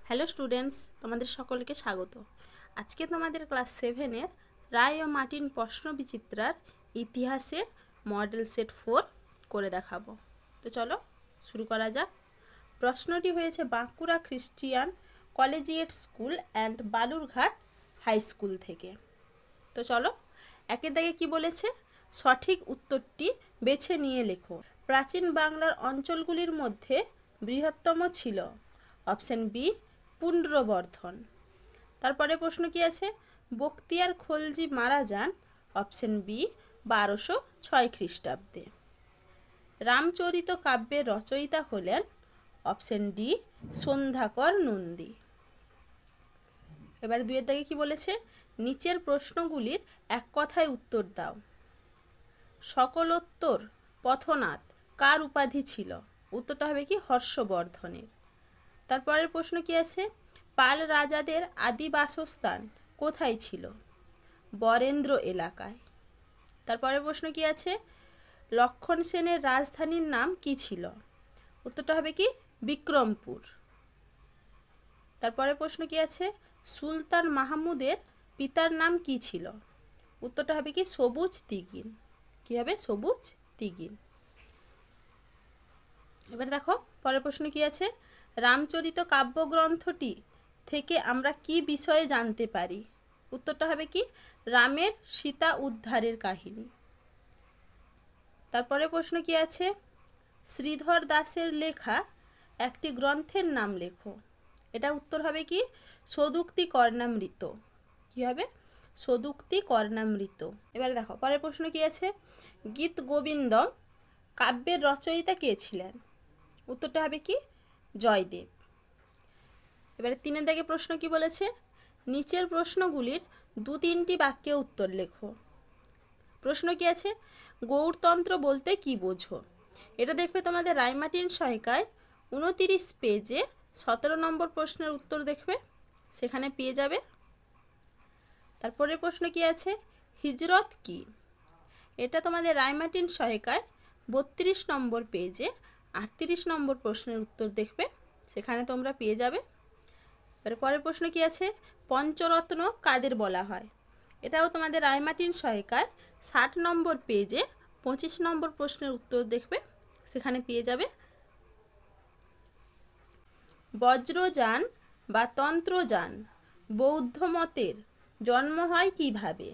Hello students, তোমাদের সকলকে স্বাগত। আজকে তোমাদের ক্লাস 7-এর রায় ও মার্টিন প্রশ্ন বিচিত্রার ইতিহাসের মডেল সেট 4 করে দেখাবো। তো চলো শুরু করা যাক। প্রশ্নটি হয়েছে Bankura Christian collegiate school and Balurghat high school থেকে। তো চলো একের দাগে কি বলেছে, সঠিক উত্তরটি বেছে নিয়ে লেখো। প্রাচীন বাংলার অঞ্চলগুলির মধ্যে বৃহত্তম ছিল অপশন বি পুণ্ড্রবর্ধন। তারপরে প্রশ্ন কি আছে, বখতিয়ার খলজি মারা যান অপশন বি 1206 খ্রিস্টাব্দে। রামচরিত কাব্যের রচয়িতা হলেন অপশন ডি সন্ধ্যাকর নন্দী। এবার দুয়ের দাগে কি বলেছে, নিচের প্রশ্নগুলির এক কথায় উত্তর দাও। সকলোত্তর পথনাথ কার উপাধি ছিল? উত্তরটা হবে কি হর্ষবর্ধনের। তারপরের প্রশ্ন কি আছে, পাল রাজাদের আদি বাসস্থান কোথায় ছিল? বরেন্দ্র এলাকায়। তারপরের প্রশ্ন কি আছে, লক্ষণ সেনের রাজধানীর নাম কি ছিল? উত্তরটা হবে কি বিক্রমপুর। তারপরের প্রশ্ন কি আছে, সুলতান মাহমুদের পিতার নাম কি ছিল? উত্তরটা হবে কি সবুজ দিগিন। কি হবে? সবুজ দিগিন। এবার দেখো পরের প্রশ্ন কি আছে, রামচরিত কাব্যগ্রন্থটি থেকে আমরা কি বিষয়ে জানতে পারি? উত্তরটা হবে কি রামের সীতা উদ্ধারের কাহিনী। তারপরে প্রশ্ন কি আছে, শ্রীধর দাসের লেখা একটি গ্রন্থের নাম লেখো। এটা উত্তর হবে কি সদুক্তি কর্ণামৃত। কি হবে? সদুক্তি কর্ণামৃত। এবার দেখো পরের প্রশ্ন কি আছে, গীত গোবিন্দম কাব্যের রচয়িতা কে ছিলেন? উত্তরটা হবে কি জয়দেব। এবারে তিনের দাগে প্রশ্ন কি বলেছে, নিচের প্রশ্নগুলির 2-3টি বাক্যে উত্তর লেখো। প্রশ্ন কি আছে, গৌড়তন্ত্র বলতে কি বোঝো? এটা দেখবে তোমাদের রায়মার্টিন সহায়িকায় 29 পেজে 17 নম্বর প্রশ্নের উত্তর দেখবে, সেখানে পেয়ে যাবে। তারপরে প্রশ্ন কি আছে, হিজরত কি? এটা তোমাদের রায়মার্টিন সহায়িকায় 32 নম্বর পেজে 38 নম্বর প্রশ্নের উত্তর দেখবে, সেখানে তোমরা পেয়ে যাবে। পরের প্রশ্ন কি আছে, পঞ্চরত্ন কাদের বলা হয়? এটাও তোমাদের রায়মার্টিন সহায়িকায় 60 নম্বর পেজে 25 নম্বর প্রশ্নের উত্তর দেখবে, সেখানে পেয়ে যাবে। বজ্রযান বা তন্ত্রযান বৌদ্ধ মতের জন্ম হয় কিভাবে?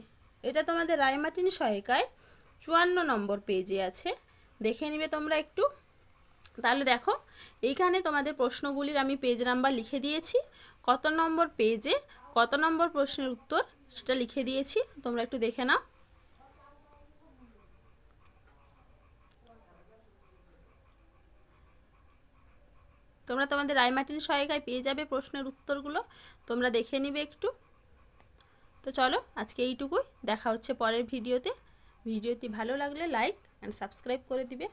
এটা তোমাদের রায়মার্টিন সহায়িকায় 54 নম্বর পেজে আছে, দেখে নিবে তোমরা একটু। তাহলে দেখো এইখানে তোমাদের প্রশ্নগুলির আমি পেজ নাম্বার লিখে দিয়েছি, কত নম্বর পেজে কত নম্বর প্রশ্নের উত্তর সেটা লিখে দিয়েছি, তোমরা একটু দেখে নাও। তোমরা তোমাদের রায়মার্টিন সহায়িকায় পেয়ে যাবে প্রশ্নের উত্তরগুলো, তোমরা দেখে নিবে একটু। তো চলো আজকে এইটুকুই, দেখা হচ্ছে পরের ভিডিওতে। ভিডিওটি ভালো লাগলে লাইক অ্যান্ড সাবস্ক্রাইব করে দিবে।